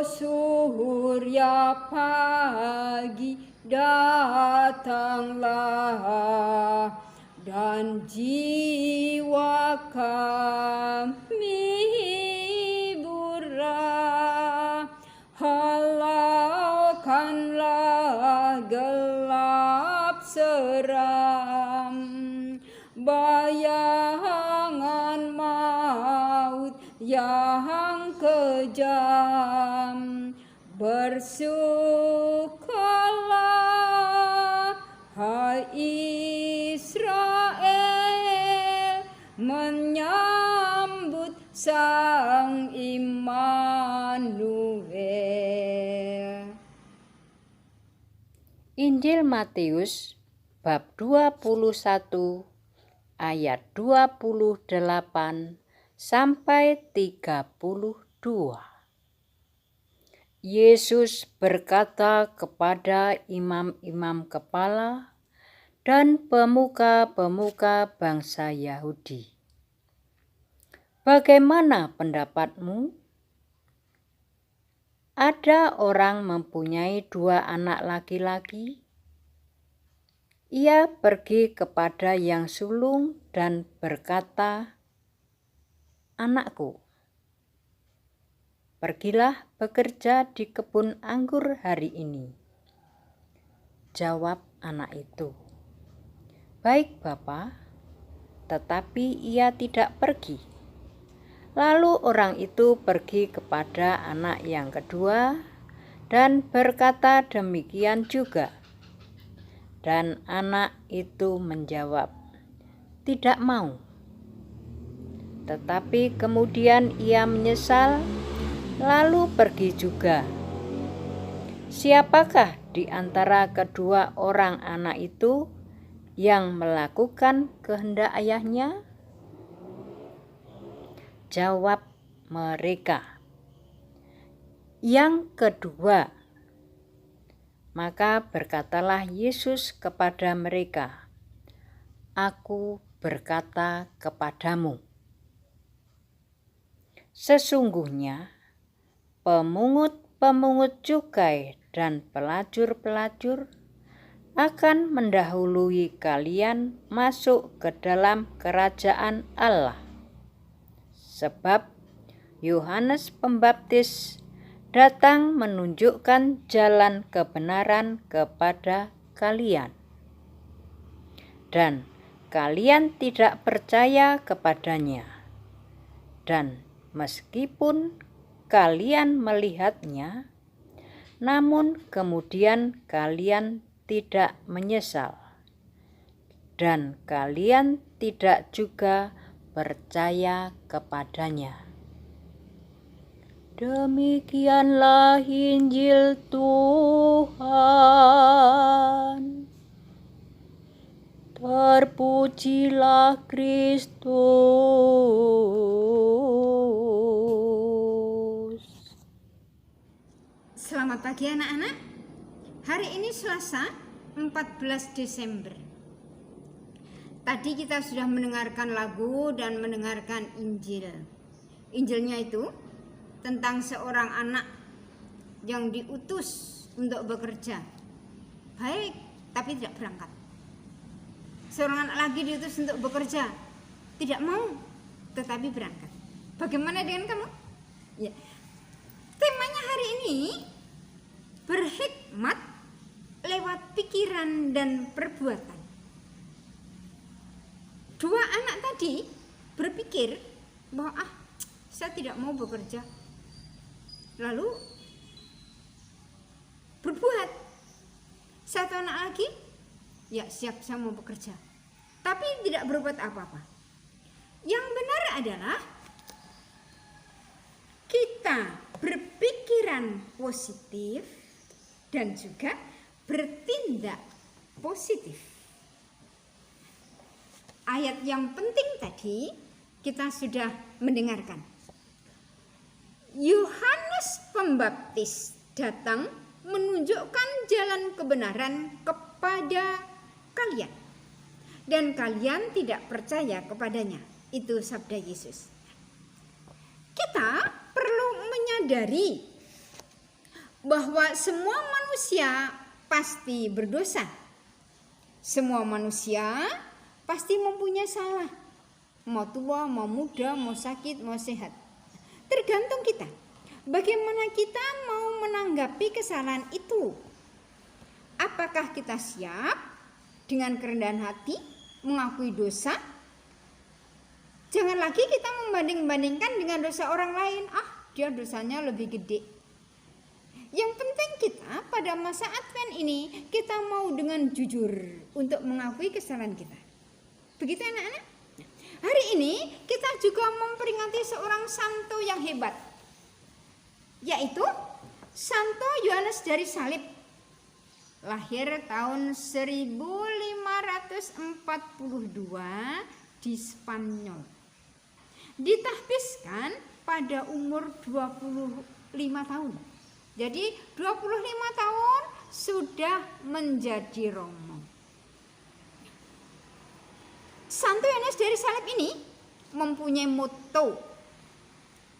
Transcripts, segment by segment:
surya pagi datanglah, dan jiwa kami hiburlah. Halaukanlah gelap seram, bayangan maut yang kejam. Bersukalah, hai Israel, menyambut Sang Immanuel. Injil Matius bab 21 ayat 28 sampai 32. Yesus berkata kepada imam-imam kepala dan pemuka-pemuka bangsa Yahudi, "Bagaimana pendapatmu? Ada orang mempunyai 2 anak laki-laki. Ia pergi kepada yang sulung dan berkata, 'Anakku, pergilah bekerja di kebun anggur hari ini.' Jawab anak itu, 'Baik, Bapa,' tetapi ia tidak pergi. Lalu orang itu pergi kepada anak yang kedua dan berkata demikian juga. Dan anak itu menjawab, 'Tidak mau.' Tetapi kemudian ia menyesal, lalu pergi juga. Siapakah di antara kedua orang anak itu yang melakukan kehendak ayahnya?" Jawab mereka, "Yang kedua." Maka berkatalah Yesus kepada mereka, "Aku berkata kepadamu, sesungguhnya pemungut-pemungut cukai dan pelacur-pelacur akan mendahului kalian masuk ke dalam kerajaan Allah. Sebab Yohanes Pembaptis datang menunjukkan jalan kebenaran kepada kalian, dan kalian tidak percaya kepadanya. Dan meskipun kalian melihatnya, namun kemudian kalian tidak menyesal, dan kalian tidak juga percaya kepadanya." Demikianlah Injil Tuhan. Terpujilah Kristus. Selamat pagi anak-anak. Hari ini Selasa 14 Desember. Tadi kita sudah mendengarkan lagu dan mendengarkan Injil. Injilnya itu tentang seorang anak yang diutus untuk bekerja. Baik, tapi tidak berangkat. Seorang anak lagi diutus untuk bekerja. Tidak mau, tetapi berangkat. Bagaimana dengan kamu? Ya. Temanya hari ini berhikmat lewat pikiran dan perbuatan. 2 anak tadi berpikir bahwa saya tidak mau bekerja. Lalu berbuat. 1 anak lagi, ya siap, saya mau bekerja. Tapi tidak berbuat apa-apa. Yang benar adalah kita berpikiran positif dan juga bertindak positif. Ayat yang penting tadi kita sudah mendengarkan. Yohanes Pembaptis datang menunjukkan jalan kebenaran kepada kalian, dan kalian tidak percaya kepadanya. Itu sabda Yesus. Kita perlu menyadari bahwa semua manusia pasti berdosa. Semua manusia pasti mempunyai salah. Mau tua, mau muda, mau sakit, mau sehat. Tergantung kita. Bagaimana kita mau menanggapi kesalahan itu? Apakah kita siap dengan kerendahan hati mengakui dosa? Jangan lagi kita membanding-bandingkan dengan dosa orang lain. Dia dosanya lebih gede. Yang penting kita pada masa Advent ini kita mau dengan jujur untuk mengakui kesalahan kita. Begitu anak-anak? Hari ini kita juga memperingati seorang santo yang hebat, yaitu Santo Yohanes dari Salib. Lahir tahun 1542 di Spanyol. Ditahbiskan pada umur 25 tahun. Jadi 25 tahun sudah menjadi romo. Santo Yohanes dari Salib ini mempunyai motto,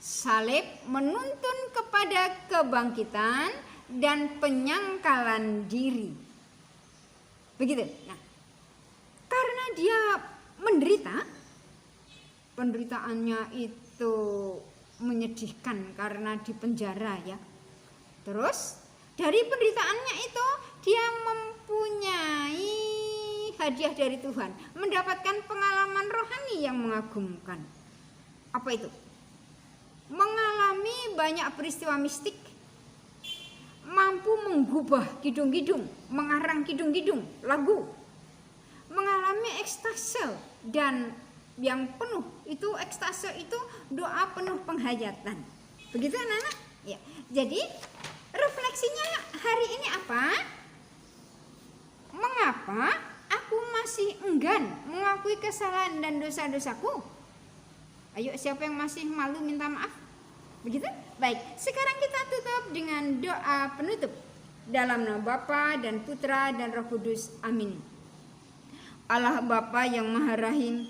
salib menuntun kepada kebangkitan dan penyangkalan diri. Begitu. Nah, karena dia menderita, penderitaannya itu menyedihkan karena dipenjara ya. Terus dari penderitaannya itu dia mempunyai hadiah dari Tuhan, mendapatkan pengalaman rohani yang mengagumkan. Apa itu? Mengalami banyak peristiwa mistik, mampu menggubah kidung-kidung, mengarang kidung-kidung, lagu, mengalami ekstase, dan yang penuh itu ekstase itu doa penuh penghayatan. Begitu anak-anak? Ya. Jadi refleksinya hari ini apa? Mengapa aku masih enggan mengakui kesalahan dan dosa-dosaku? Ayo, siapa yang masih malu minta maaf? Begitu? Baik, sekarang kita tutup dengan doa penutup. Dalam nama Bapa dan Putra dan Roh Kudus. Amin. Allah Bapa yang Maha Rahim,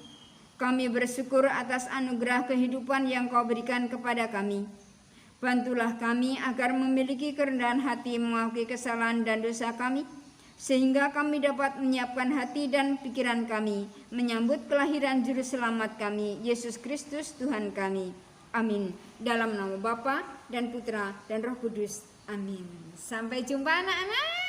kami bersyukur atas anugerah kehidupan yang Kau berikan kepada kami. Bantulah kami agar memiliki kerendahan hati mengakui kesalahan dan dosa kami, sehingga kami dapat menyiapkan hati dan pikiran kami menyambut kelahiran Juru Selamat kami, Yesus Kristus Tuhan kami. Amin. Dalam nama Bapa dan Putra dan Roh Kudus. Amin. Sampai jumpa anak-anak.